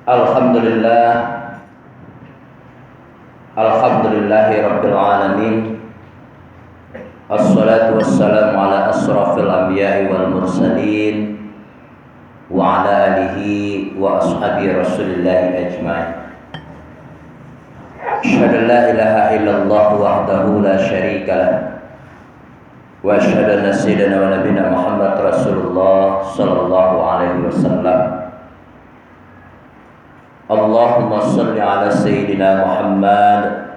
Alhamdulillah, alhamdulillahi rabbil alamin. Assalatu wassalamu ala asrafil anbiya'i wal mursalin wa ala alihi wa ashabi rasulillahi ajma'in. Asyhadu an la ilaha illallah wahdahu la syarika lah wa asyhadu anna sayyidina wa nabiyana Muhammad Rasulullah sallallahu alaihi wasallam. Allahumma salli ala sayyidina Muhammad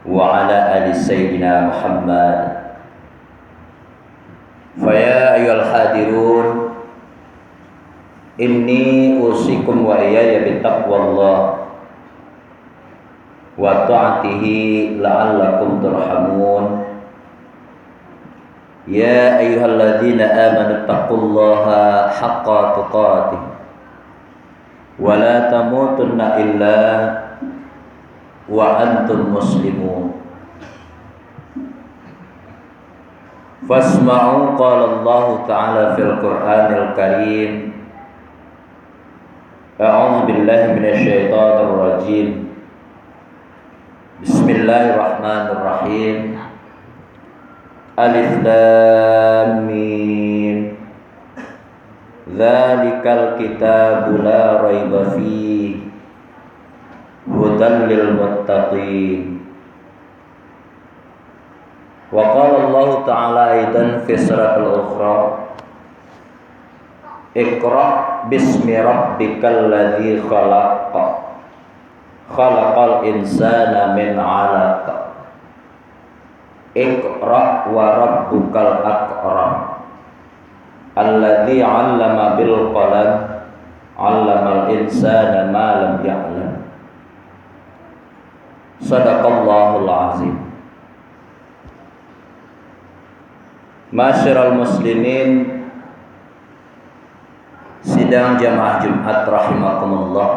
wa ala ali sayyidina Muhammad. Faya ayyuhal hadirun, inni usikum wa iyaya bittaqwallah wa ta'atihi la'allakum turhamun. Ya ayyuhalladzina amanu taqullaha haqqa tuqatih wa la tamutunna illa wa antum muslimun. Fasma'u qala Allah ta'ala fil Qur'anil Karim. A'udzu billahi minasy syaithanir rajim. Bismillahirrahmanirrahim. Alif Lam Mim. Dzalikal kitabu la raiba fihi hudan lil muttaqin. Wa qala Allah ta'ala aidan fi suratil ukhra, Iqra bismi rabbikal ladzi khalaq, khalaqal insana min 'alaq. Iqra wa rabbukal akram, alladzi 'allama bil qalam, 'allamal insana ma lam ya'lam. Shadaqallahul azim. Masyiral muslimin, sidang jamaah Jumat rahimakumullah.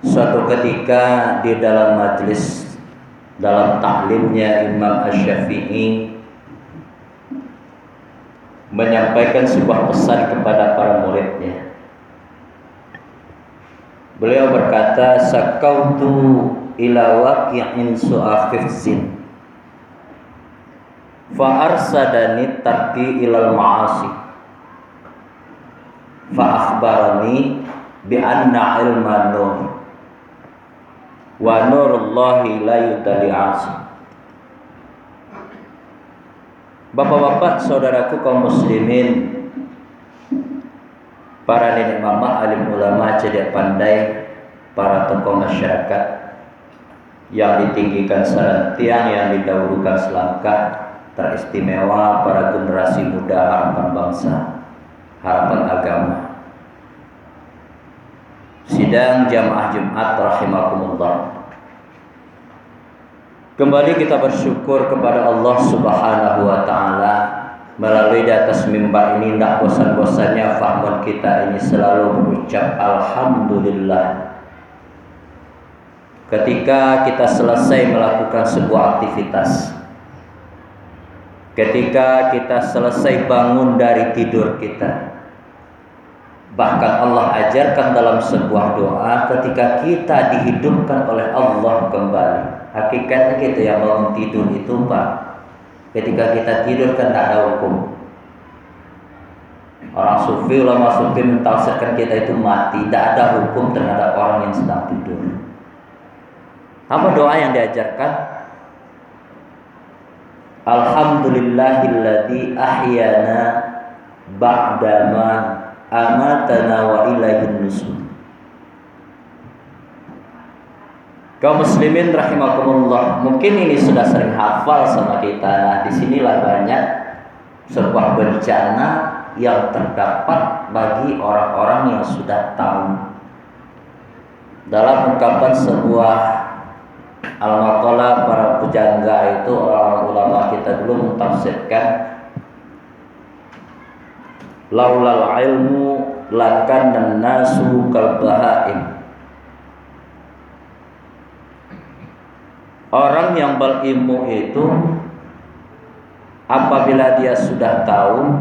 Suatu ketika di dalam majlis, dalam taklimnya Imam Asy-Syafi'i menyampaikan sebuah pesan kepada para muridnya. Beliau berkata, sakautu ila waqi'in su'akhifzin fa arsadani tarki ilal ma'asi fa akhbarani bi anna ilma nur wa nurullahi la yudali'asi. Bapak-bapak, saudaraku kaum muslimin, para nenek mama, alim ulama, cerdik pandai, para tokoh masyarakat yang ditinggikan serentiang, yang didahulukan selangkah, teristimewa para generasi muda harapan bangsa, harapan agama. Sidang jamaah Jumat rahimakumullah. Kembali kita bersyukur kepada Allah Subhanahu wa taala melalui di atas mimbar ini. Tidak bosan-bosannya fahman kita ini selalu berucap alhamdulillah ketika kita selesai melakukan sebuah aktivitas, ketika kita selesai bangun dari tidur kita. Bahkan Allah ajarkan dalam sebuah doa ketika kita dihidupkan oleh Allah kembali. Hakikatnya kita yang bangun tidur itu Pak, ketika kita tidur kan tak ada hukum. Orang sufi, ulama sufi mentafsirkan kita itu mati, tidak ada hukum terhadap orang yang sedang tidur. Apa doa yang diajarkan? Alhamdulillahilladzi ahyana ba'dama amatana wa ilaihin nusur. Kaum muslimin rahimakumullah, mungkin ini sudah sering hafal sama kita. Nah, disinilah banyak sebuah bencana yang terdapat bagi orang-orang yang sudah tahu. Dalam ungkapan sebuah al-maqalah para pujangga itu, orang ulama kita dulu mentafsirkan, laulal ilmu lakan nasu kal bahaim. Orang yang berilmu itu apabila dia sudah tahu,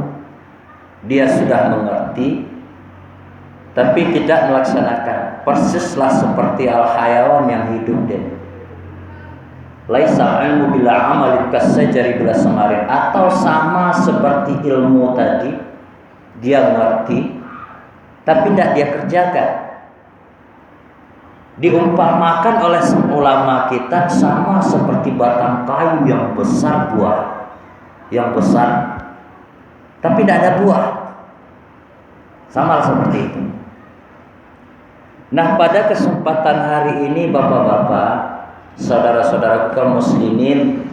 dia sudah mengerti, tapi tidak melaksanakan, persislah seperti al-hayawan yang hidup dan laisa ilmu bila amalin kasajari bila semarin, atau sama seperti ilmu tadi, dia ngerti tapi tidak dia kerjakan. Diumpamakan oleh ulama kita sama seperti batang kayu yang besar, buah yang besar tapi tidak ada buah, sama seperti itu. Nah, pada kesempatan hari ini bapak-bapak, saudara-saudara kaum muslimin,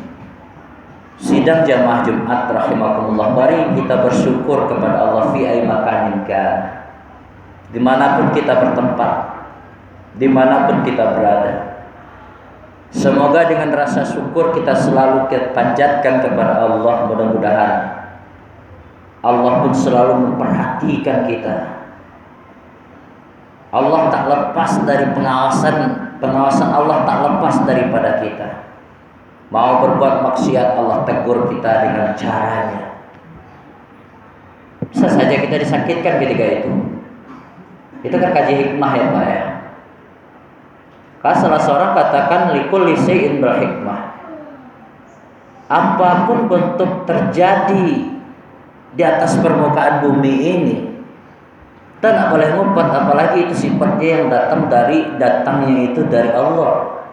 sidang jamaah Jumat rahimakumullah, mari kita bersyukur kepada Allah fi ay makanin kan, dimanapun kita bertempat, dimanapun kita berada. Semoga dengan rasa syukur kita selalu panjatkan kepada Allah. Mudah-mudahan Allah pun selalu memperhatikan kita. Allah tak lepas dari pengawasan Allah tak lepas daripada kita. Mau berbuat maksiat, Allah tegur kita dengan caranya. Bisa saja kita disakitkan ketika itu. Itu kan kaji hikmah ya Pak ya. Kalau salah seorang katakan likulli syai'in bil hikmah. Apapun bentuk terjadi di atas permukaan bumi ini, kita tidak boleh ngumpet, apalagi itu sifatnya yang datangnya itu dari Allah.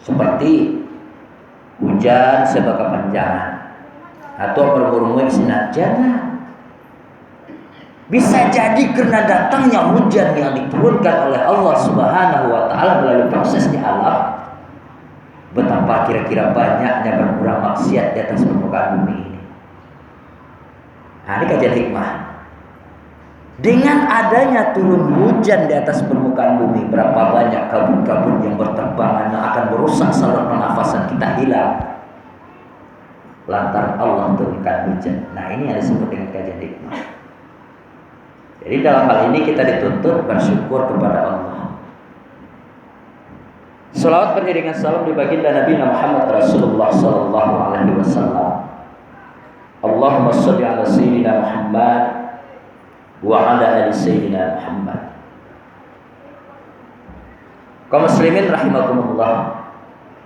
Seperti hujan sebagai kepanjangan atau berburu sinar, jangan. Bisa jadi karena datangnya hujan yang diturunkan oleh Allah Subhanahu wa taala melalui proses di alam. Betapa kira-kira banyaknya berkurang maksiat di atas permukaan bumi ini. Nah, ini kajian hikmah. Dengan adanya turun hujan di atas permukaan bumi, berapa banyak kabut-kabut yang berterbangan yang akan merusak saluran pernafasan kita hilang. Lantaran Allah turunkan hujan. Nah, ini yang disebut dengan kajian hikmah. Jadi dalam hal ini kita dituntut bersyukur kepada Allah. Salawat beriringan salam di baginda Nabi Muhammad Rasulullah sallallahu alaihi wasallam. Allahumma shalli ala sayyidina Muhammad wa ala ali sayyidina Muhammad. Kaum muslimin rahimakumullah.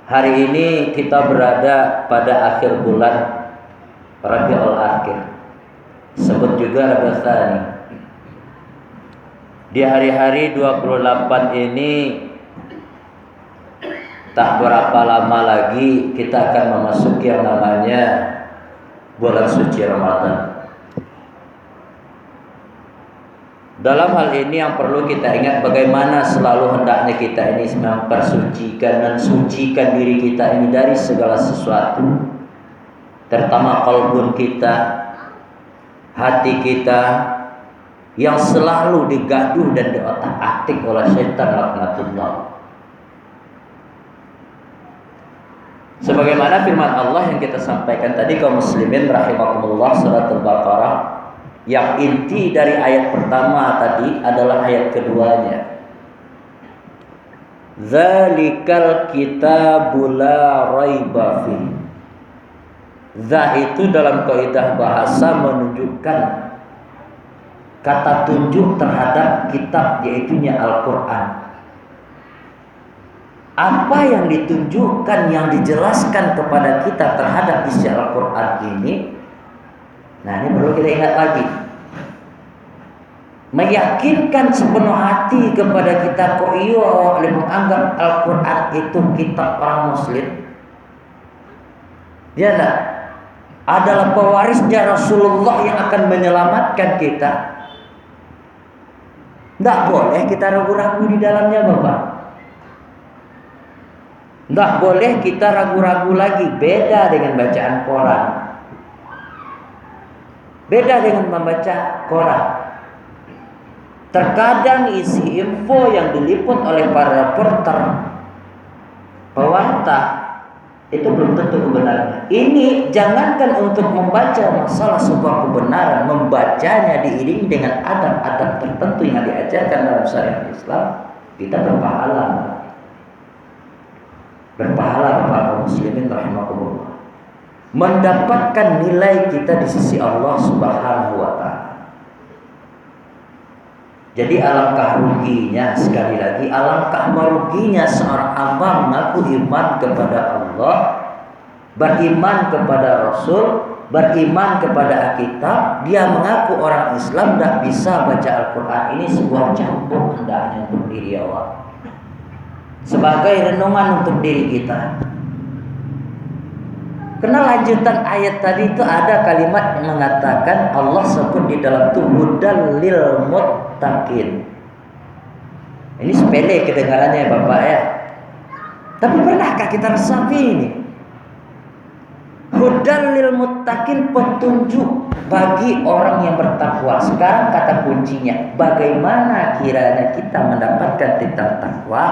Hari ini kita berada pada akhir bulan Rabiul Akhir. Sebut juga Rabiul Tsani. Di hari-hari 28 ini tak berapa lama lagi kita akan memasuki yang namanya bulan suci Ramadan. Dalam hal ini yang perlu kita ingat bagaimana selalu hendaknya kita ini mempersucikan dan sucikan diri kita ini dari segala sesuatu, terutama qalbun kita, hati kita yang selalu digaduh dan diotak-atik oleh syaitan laknatullah. Sebagaimana firman Allah yang kita sampaikan tadi kaum muslimin rahimakumullah, surat Al-Baqarah, yang inti dari ayat pertama tadi adalah ayat keduanya. Zalikal kitabul la raiba fi. Za itu dalam kaidah bahasa menunjukkan kata tunjuk terhadap kitab, yaitunya Al-Quran. Apa yang ditunjukkan, yang dijelaskan kepada kita terhadap isi Al-Quran ini, nah ini perlu kita ingat lagi. Meyakinkan sepenuh hati kepada kita, kok iyo menganggap Al-Quran itu kitab orang muslim. Dia adalah pewarisnya Rasulullah yang akan menyelamatkan kita. Tidak boleh kita ragu-ragu di dalamnya Bapak. Tidak boleh kita ragu-ragu lagi. Beda dengan bacaan koran. Beda dengan membaca koran. Terkadang isi info yang diliput oleh para reporter, pewarta, itu belum tentu kebenaran. Ini jangankan untuk membaca masalah sebuah kebenaran, membacanya diiringi dengan adab-adab tertentu yang diajarkan dalam syariat Islam, kita berpahala. Berpahala Bapak kaum muslimin rahimakumullah. Mendapatkan nilai kita di sisi Allah Subhanahu wa taala. Jadi alangkah ruginya, sekali lagi alangkah meruginya seorang hamba mengaku iman kepada Allah, beriman kepada Rasul, beriman kepada Alkitab, dia mengaku orang Islam, tidak bisa baca Al-Quran. Ini sebuah cambuk hendaknya untuk diri Allah, sebagai renungan untuk diri kita. Karena lanjutan ayat tadi itu ada kalimat yang mengatakan, Allah sebut di dalam itu hudal lil muttaqin. Ini sepele kedengarannya ya Bapak ya. Tapi pernahkah kita resapi ini? Hudal lil muttaqin, petunjuk bagi orang yang bertakwa. Sekarang kata kuncinya, bagaimana kiranya kita mendapatkan tentang takwa,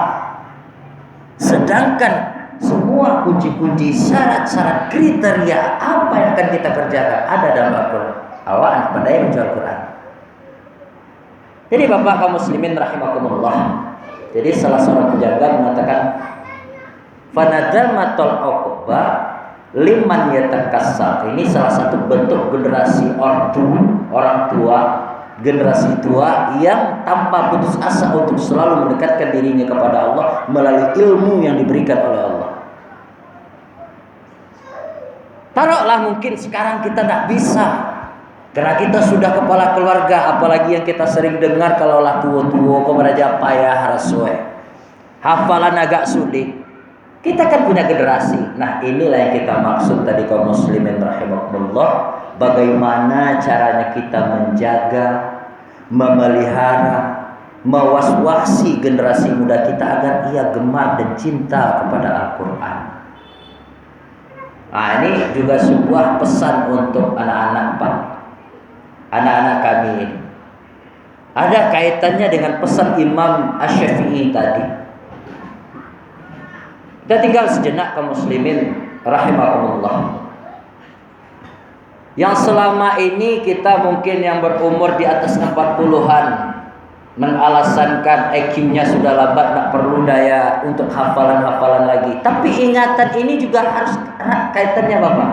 sedangkan semua kunci-kunci, syarat-syarat, kriteria apa yang akan kita kerjakan ada dalam Al-Quran. Awak pada yang baca Al-Quran. Jadi Bapak kaum muslimin rahimakumullah. Jadi salah seorang penjaga mengatakan, fanadamatul uqba liman yatakassar. Ini salah satu bentuk generasi orang tua, generasi tua yang tanpa putus asa untuk selalu mendekatkan dirinya kepada Allah melalui ilmu yang diberikan oleh Allah. Taruhlah mungkin sekarang kita tidak bisa, karena kita sudah kepala keluarga, apalagi yang kita sering dengar kalau lah tua-tua pemeraja payah haraswe, hafalan agak sulit. Kita kan punya generasi. Nah inilah yang kita maksud tadi kaum muslimin rahimakumullah. Bagaimana caranya kita menjaga, memelihara, mewaswasi generasi muda kita agar ia gemar dan cinta kepada Al-Quran. Nah ini juga sebuah pesan untuk anak-anak Pak, anak-anak kami ini. Ada kaitannya dengan pesan Imam Asy-Syafi'i tadi. Kita tinggal sejenak kaum muslimin rahimakumullah. Yang selama ini kita mungkin yang berumur di atas 40-an mengalasankan IQ-nya sudah lambat, tak perlu daya untuk hafalan-hafalan lagi. Tapi ingatan ini juga harus erat kaitannya Bapak.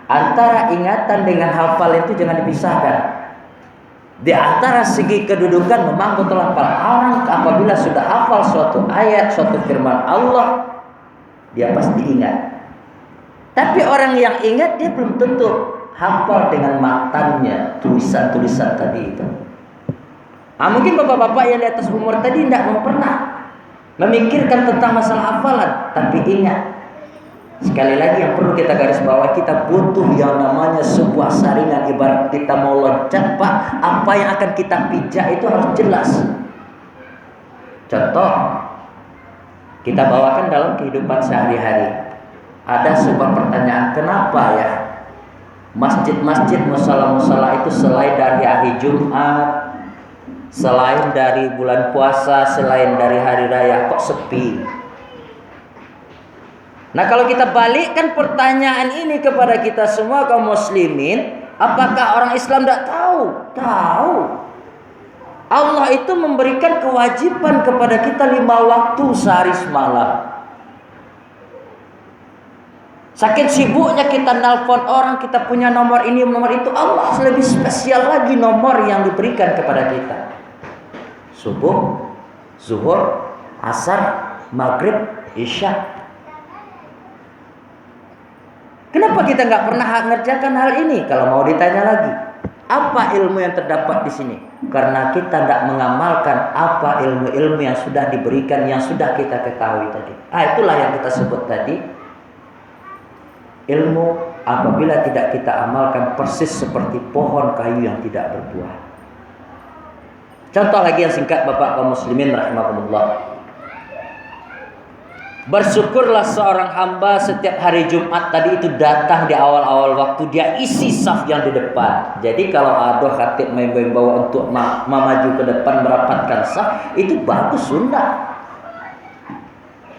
Antara ingatan dengan hafal itu jangan dipisahkan. Di antara segi kedudukan memang betul hafal. Orang apabila sudah hafal suatu ayat, suatu firman Allah, dia pasti ingat. Tapi orang yang ingat dia belum tentu hafal dengan matanya tulisan-tulisan tadi itu. Mungkin bapak-bapak yang di atas umur tadi tidak pernah memikirkan tentang masalah hafalan. Tapi ingat, sekali lagi yang perlu kita garis bawah, kita butuh yang namanya sebuah saringan. Ibarat kita mau loncat Pak, apa yang akan kita pijak itu harus jelas. Contoh, kita bawakan dalam kehidupan sehari-hari. Ada sebuah pertanyaan, kenapa ya masjid-masjid, musala-musala itu selain dari hari Jumat, selain dari bulan puasa, selain dari hari raya, kok sepi? Nah kalau kita balikkan pertanyaan ini kepada kita semua kaum muslimin, apakah orang Islam tidak tahu? Tahu. Allah itu memberikan kewajiban kepada kita 5 waktu sehari semalam. Saking sibuknya kita nelpon orang, kita punya nomor ini, nomor itu. Allah lebih spesial lagi nomor yang diberikan kepada kita. Subuh, zuhur, asar, maghrib, isya. Kenapa kita nggak pernah mengerjakan hal ini? Kalau mau ditanya lagi, apa ilmu yang terdapat di sini? Karena kita tidak mengamalkan apa ilmu-ilmu yang sudah diberikan, yang sudah kita ketahui tadi. Itulah yang kita sebut tadi. Ilmu apabila tidak kita amalkan persis seperti pohon kayu yang tidak berbuah. Contoh lagi yang singkat Bapak kaum muslimin rahimakumullah. Bersyukurlah seorang hamba setiap hari Jumat tadi itu datang di awal-awal waktu, dia isi saf yang di depan. Jadi kalau ada khatib membawa untuk maju ke depan merapatkan saf, itu bagus sunnah.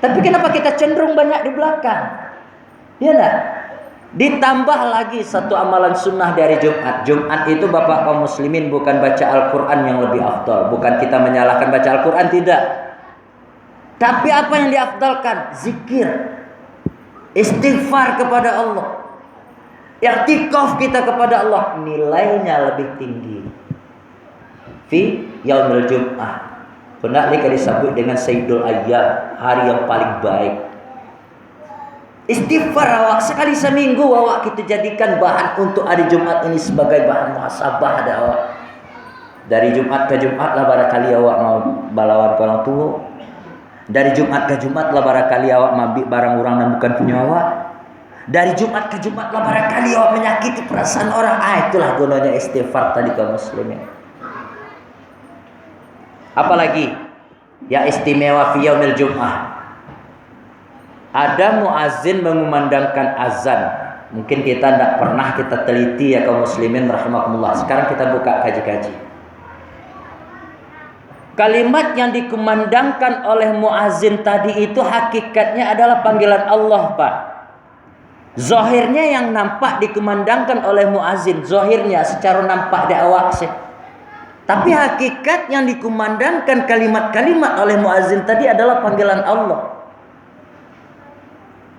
Tapi kenapa kita cenderung banyak di belakang? Ya enggak? Ditambah lagi satu amalan sunnah dari Jumat. Jumat itu Bapak kaum muslimin bukan baca Al-Quran yang lebih afdal. Bukan kita menyalahkan baca Al-Quran, tidak. Tapi apa yang diafdalkan? Zikir, istighfar kepada Allah, i'tikaf kita kepada Allah, nilainya lebih tinggi. fi yaumil jum'ah. Hendak mereka disebut dengan Sayyidul Ayyam, hari yang paling baik. Istighfar awak sekali seminggu awak kita jadikan bahan untuk hari Jumat ini sebagai bahan muhasabah ada awak. Dari Jumat ke Jumat lah barangkali awak mau balawan orang tua. Dari Jumat ke Jumat lah barangkali awak mabik barang orang yang bukan punya awak. Dari Jumat ke Jumat lah barangkali awak menyakiti perasaan orang. Itulah gunanya istighfar tadi kaum muslimin. Apalagi yang istimewa fi yaumil jum'ah. Ada muazin mengumandangkan azan. Mungkin kita tidak pernah kita teliti ya kaum muslimin rahimakumullah. Sekarang kita buka kaji-kaji. Kalimat yang dikumandangkan oleh muazin tadi itu hakikatnya adalah panggilan Allah, Pak. Zahirnya yang nampak dikumandangkan oleh muazin, zahirnya secara nampak di awak sih. Tapi hakikat yang dikumandangkan kalimat-kalimat oleh muazin tadi adalah panggilan Allah.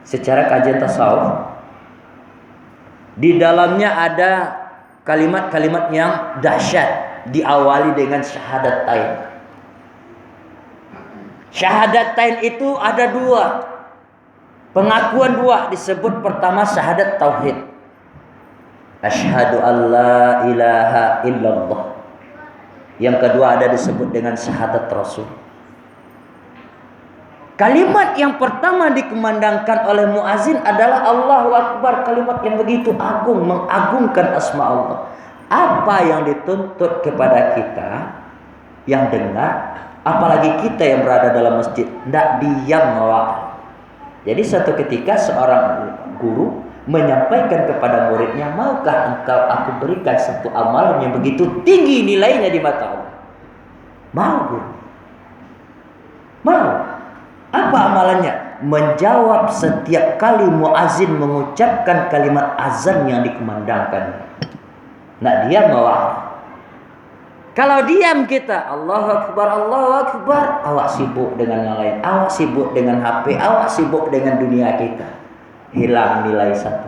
Secara kajian tasawuf, di dalamnya ada kalimat-kalimat yang dahsyat, diawali dengan syahadatain. Syahadatain itu ada dua. Pengakuan dua disebut pertama syahadat tauhid. Asyhadu an la ilaha illallah. Yang kedua ada disebut dengan syahadat rasul. Kalimat yang pertama dikumandangkan oleh muazin adalah Allahu Akbar. Kalimat yang begitu agung, mengagungkan asma Allah. Apa yang dituntut kepada kita yang dengar, apalagi kita yang berada dalam masjid, tidak diam awak. Jadi suatu ketika seorang guru menyampaikan kepada muridnya, maukah engkau aku berikan satu amalan yang begitu tinggi nilainya di mata Allah? Mau guru? Mau? Apa amalannya? Menjawab setiap kali muazin mengucapkan kalimat azan yang dikumandangkan. Nak diam awak. Kalau diam kita, Allahu Akbar, awak sibuk dengan yang lain, awak sibuk dengan HP, awak sibuk dengan dunia kita. Hilang nilai satu.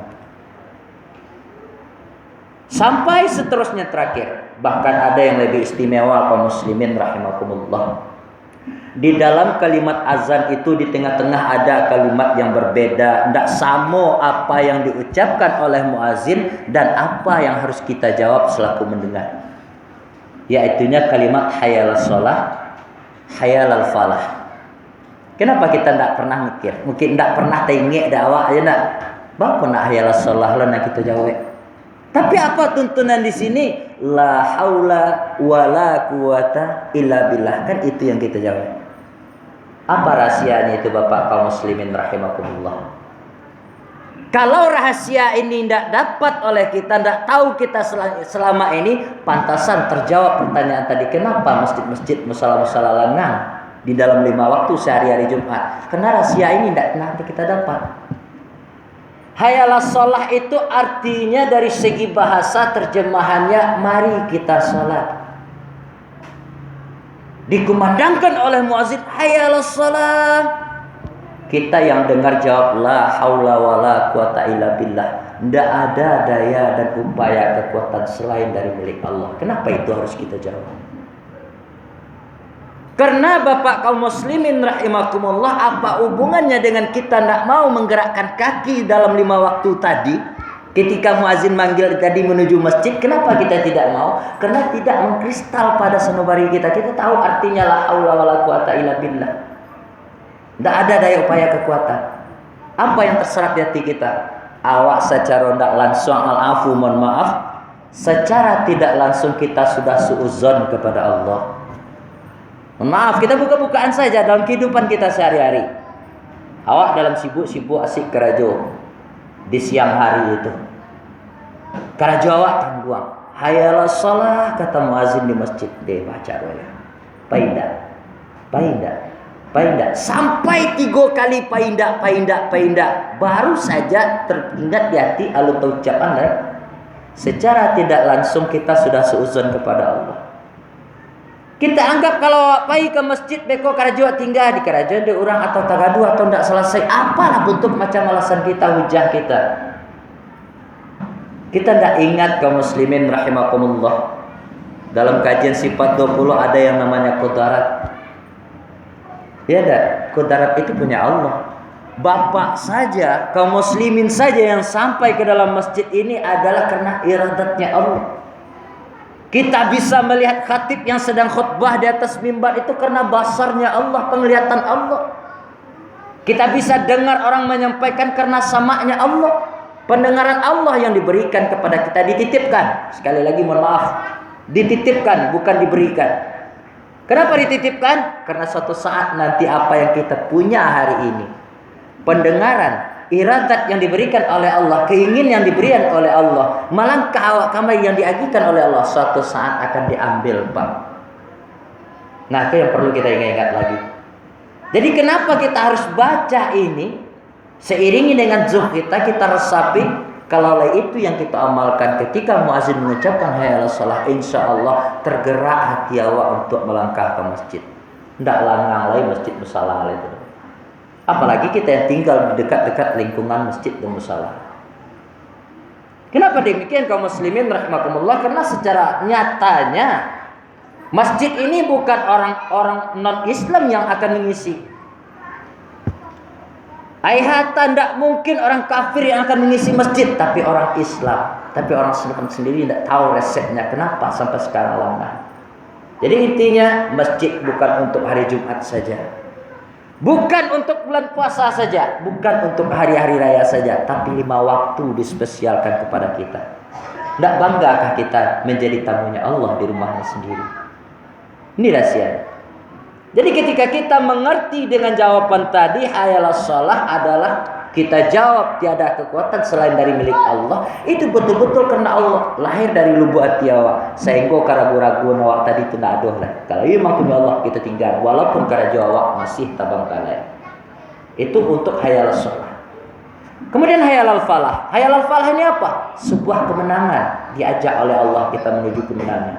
Sampai seterusnya terakhir. Bahkan ada yang lebih istimewa kaum muslimin rahimakumullah. Di dalam kalimat azan itu di tengah-tengah ada kalimat yang berbeda. Tidak sama apa yang diucapkan oleh muazin dan apa yang harus kita jawab selaku mendengar. Yaitunya kalimat hayal sholah, hayal al falah. Kenapa kita tidak pernah mikir? Mungkin tidak pernah tengok dakwah aja nak. Bapa nak hayal sholah lah nak kita jawab. Tapi apa tuntunan di sini? La haula wala quwata illa billah. Kan itu yang kita jawab. Apa rahasianya itu Bapak kaum muslimin rahimakumullah? Kalau rahasia ini tidak dapat oleh kita, tidak tahu kita selama ini, pantasan terjawab pertanyaan tadi. Kenapa masjid-masjid musala-musala lengang di dalam 5 waktu sehari-hari Jumat? Karena rahasia ini tidak nanti kita dapat. Hayalah sholah itu artinya dari segi bahasa terjemahannya mari kita sholat. Dikumandangkan oleh muazin hayalah sholah. Kita yang dengar jawab la haula wala quwata illa billah. Tidak ada daya dan upaya kekuatan selain dari milik Allah. Kenapa itu harus kita jawab? Karena Bapak kaum muslimin rahimakumullah, apa hubungannya dengan kita tidak mau menggerakkan kaki dalam 5 waktu tadi? Ketika muazin manggil tadi menuju masjid, kenapa kita tidak mau? Karena tidak mengkristal pada sanubari kita. Kita tahu artinya la haula wala quwata illa billah. Tidak ada daya upaya kekuatan. Apa yang terserat di hati kita? Awak secara tidak langsung al-afu, mohon maaf. Secara tidak langsung kita sudah suuzon kepada Allah. Mohon maaf, kita buka-bukaan saja dalam kehidupan kita sehari-hari. Awak dalam sibuk-sibuk asik kerajo di siang hari itu. Kerajo awak tangguang. Hayalah sholah kata muazin di masjid. Dia baca doa. Paindah. Sampai 3 kali paindah. Baru saja teringat di hati alur ucapan lain. Secara tidak langsung kita sudah seuzon kepada Allah. Kita anggap kalau pergi ke masjid beko karajo tinggal di karajo di orang atau tagadu atau tidak selesai. Apalah bentuk macam alasan kita, hujah kita. Kita tidak ingat kaum muslimin rahimakumullah. Dalam kajian sifat 20 ada yang namanya qadarat. Ya ada, qadarat itu punya Allah. Bapak saja, kaum muslimin saja yang sampai ke dalam masjid ini adalah karena iradatnya Allah. Kita bisa melihat khatib yang sedang khutbah di atas mimbar itu karena basarnya Allah, penglihatan Allah. Kita bisa dengar orang menyampaikan karena sama'nya Allah. Pendengaran Allah yang diberikan kepada kita, dititipkan. Sekali lagi mohon maaf, dititipkan bukan diberikan. Kenapa dititipkan? Karena suatu saat nanti apa yang kita punya hari ini, pendengaran, iradat yang diberikan oleh Allah, keinginan yang diberikan oleh Allah, malangkah awak kami yang diagikan oleh Allah, suatu saat akan diambil, Pak. Nah, itu yang perlu kita ingat lagi. Jadi kenapa kita harus baca ini? Seiringi dengan zuhud kita resapi. Kalau itu yang kita amalkan ketika muazin mengucapkan hayya 'alas shalah, insya Allah tergerak hati awak untuk melangkah ke masjid. Tidak langang lagi masjid musalah itu. Apalagi kita yang tinggal di dekat-dekat lingkungan masjid dan musalah. Kenapa demikian kaum muslimin rahimakumullah? Karena secara nyatanya masjid ini bukan orang-orang non-Islam yang akan mengisi. Ayhata tidak mungkin orang kafir yang akan mengisi masjid, tapi orang Islam. Tapi orang Islam sendiri tidak tahu resepnya. Kenapa sampai sekarang lama. Jadi intinya masjid bukan untuk hari Jumat saja, bukan untuk bulan puasa saja, bukan untuk hari-hari raya saja, tapi 5 waktu dispesialkan kepada kita. Tidak banggakah kita menjadi tamunya Allah di rumahnya sendiri? Ini rahasia. Jadi ketika kita mengerti dengan jawaban tadi, hayya 'alas shalah adalah kita jawab tiada kekuatan selain dari milik Allah. Itu betul-betul karena Allah, lahir dari lubuk hati awak. Sehingga keragu-ragu awak tadi itu tidak aduh lah. Kalau memang punya Allah kita tinggal, walaupun keragu awak masih tabang kalai. Itu untuk hayya 'alas shalah. Kemudian hayya 'alal falah. Hayya 'alal falah ini apa? Sebuah kemenangan. Diajak oleh Allah kita menuju kemenangan.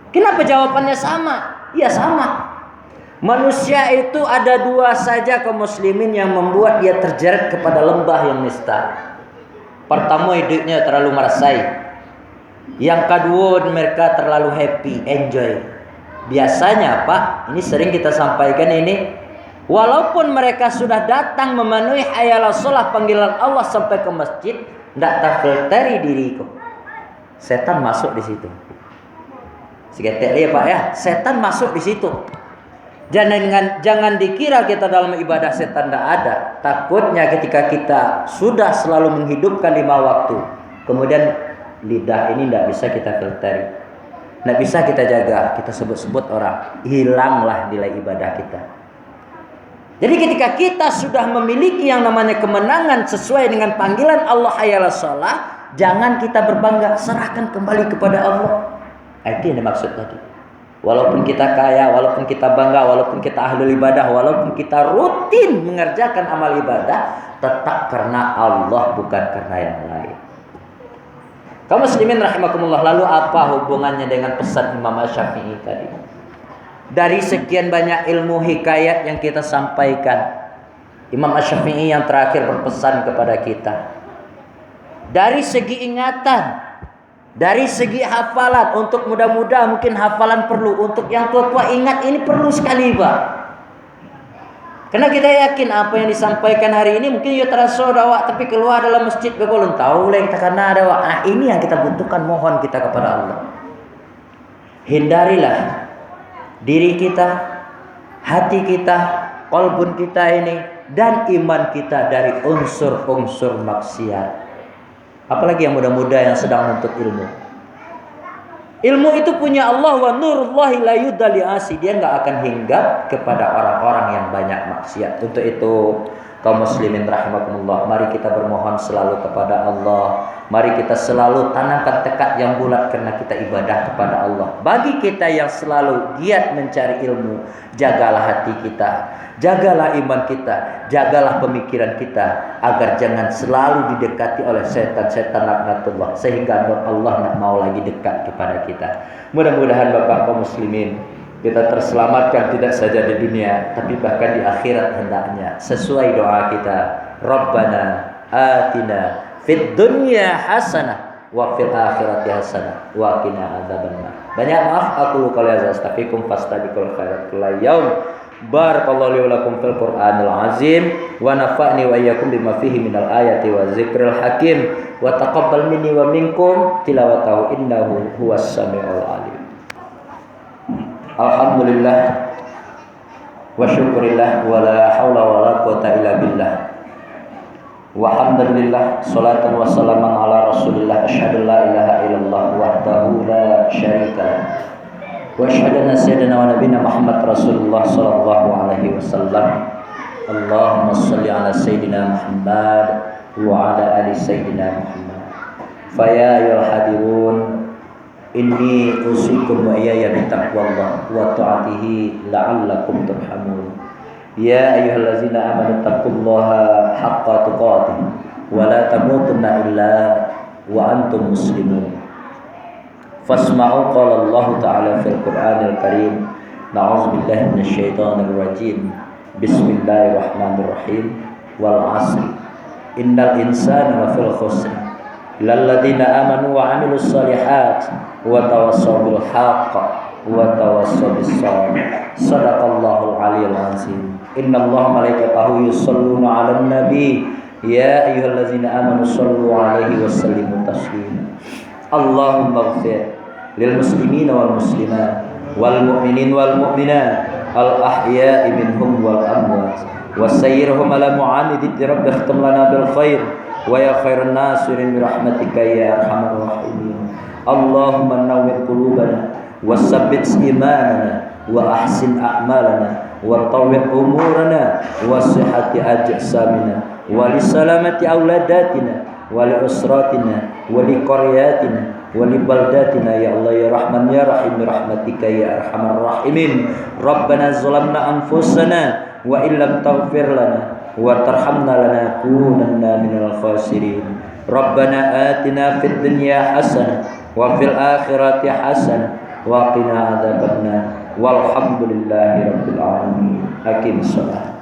Kenapa jawabannya sama? Ya sama. Manusia itu ada 2 saja kaum muslimin yang membuat dia terjerat kepada lembah yang nista. Pertama, hidupnya terlalu merasai. Yang kedua, mereka terlalu happy, enjoy. Biasanya Pak, ini sering kita sampaikan ini, walaupun mereka sudah datang memenuhi hayya 'alas shalah panggilan Allah sampai ke masjid, tidak terfilteri diriku. Setan masuk di situ. Segetek ya Pak ya, setan masuk di situ. Jangan dikira kita dalam ibadah setan tidak ada. Takutnya ketika kita sudah selalu menghidupkan 5 waktu, kemudian lidah ini tidak bisa kita filteri, tidak bisa kita jaga, kita sebut-sebut orang, hilanglah nilai ibadah kita. Jadi ketika kita sudah memiliki yang namanya kemenangan sesuai dengan panggilan Allah hayya 'alas shalah, jangan kita berbangga, serahkan kembali kepada Allah. Itu yang dimaksud tadi. Walaupun kita kaya, walaupun kita bangga, walaupun kita ahli ibadah, walaupun kita rutin mengerjakan amal ibadah, tetap karena Allah, bukan karena yang lain. Kaum muslimin rahimakumullah, lalu apa hubungannya dengan pesan Imam Asy-Syafi'i tadi? Dari sekian banyak ilmu hikayat yang kita sampaikan, Imam Asy-Syafi'i yang terakhir berpesan kepada kita. Dari segi ingatan, dari segi hafalan, untuk muda-muda mungkin hafalan perlu, untuk yang tua-tua ingat ini perlu sekali Pak. Karena kita yakin apa yang disampaikan hari ini mungkin ya terasa awak, tapi keluar dalam masjid belum tahu lah kita karena ada awak. Nah, ini yang kita butuhkan, mohon kita kepada Allah. Hindarilah diri kita, hati kita, qalbun kita ini dan iman kita dari unsur-unsur maksiat. Apalagi yang muda-muda yang sedang menuntut ilmu. Ilmu itu punya Allah, wa nurullahi la yudali asi. Dia enggak akan hinggap kepada orang-orang yang banyak maksiat. Untuk itu kaum muslimin rahimakumullah, mari kita bermohon selalu kepada Allah. Mari kita selalu tanamkan tekad yang bulat karena kita ibadah kepada Allah. Bagi kita yang selalu giat mencari ilmu, jagalah hati kita, jagalah iman kita, jagalah pemikiran kita, agar jangan selalu didekati oleh setan-setan laknatullah, sehingga Allah tidak mau lagi dekat kepada kita. Mudah-mudahan Bapak kaum muslimin, kita terselamatkan tidak saja di dunia, tapi bahkan di akhirat hendaknya. Sesuai doa kita, Rabbana atina fid dunya hasanah wa fil akhirati hasanah wa qina adzabannar. Banyak maaf aku qouli hadza astaghfirukum fastabiqul khairat kullu yaum. Barakallahu li wa lakum fil Qur'anil azim wa nafa'ni wa iyyakum bima fihi minal ayati wa dzikril hakim wa taqabbal minni wa minkum tilawatahu innahu huwas samiul alim. Alhamdulillah wa syukurillah wa la haula wa la quwata illa billah. Walhamdulillah salatan wa salaman ala rasulillah asyhadu la ilaha illallah wahdahu la syarika lah wa asyhadu anna sayyidina wa nabiyina Muhammad rasulullah sallallahu alaihi wasallam. Allahumma shalli ala sayyidina Muhammad wa ala ali sayyidina Muhammad. Fa ya ayyuhal hadirun inni usikum wa iyaya bi taqwallah wa ta'atihi la'allakum turhamun. Ya ayyuhallazina amanu taqullaha haqqa tuqatih wa la tamutunna illa wa antum muslimun. Fasma'u qala Allah ta'ala fil Qur'anil Karim. Na'udzu billahi minasyaitonir rajim. Bismillahirrahmanirrahim. Wal 'asri. Innal insana lafil khusr. Illal ladzina amanu wa 'amilus shalihat wa tawassaw bil haqq wa tawassaw bis sabr. Shadaqallahul 'aliyyul 'azim. Innallaha malaikatahu yusholluna 'alan nabi ya ayyuhallazina amanu shallu 'alaihi wa sallimu taslima. Allahumma ighfir lil muslimina wal muslimat wal mu'minin wal mu'minat al ahya'i minhum wal amwat wasayyirhum ala mu'anidid rabbi ikhtam lana bil khair wa ya khairan nasirin bi rahmatika ya arhamar rahimin. Allahumma nawwir qulubana wasabbit imanana wa ahsin a'malana wa tawwir umurana wa sihhati ajsamina wa li salamati auladatina wa li usratina wa li qaryatina wa li baldatina ya Allah ya Rahman ya Rahim bi rahmatika ya arhamar rahimin. Rabbana zalamna anfusana wa illam taghfir lana wa tarhamna lanakunanna minal khasirin. Rabbana atina fid dunya hasanah wa fil akhirati hasanah wa qina adzabannar. Walhamdulillahi rabbil alamin. Aqim shalah.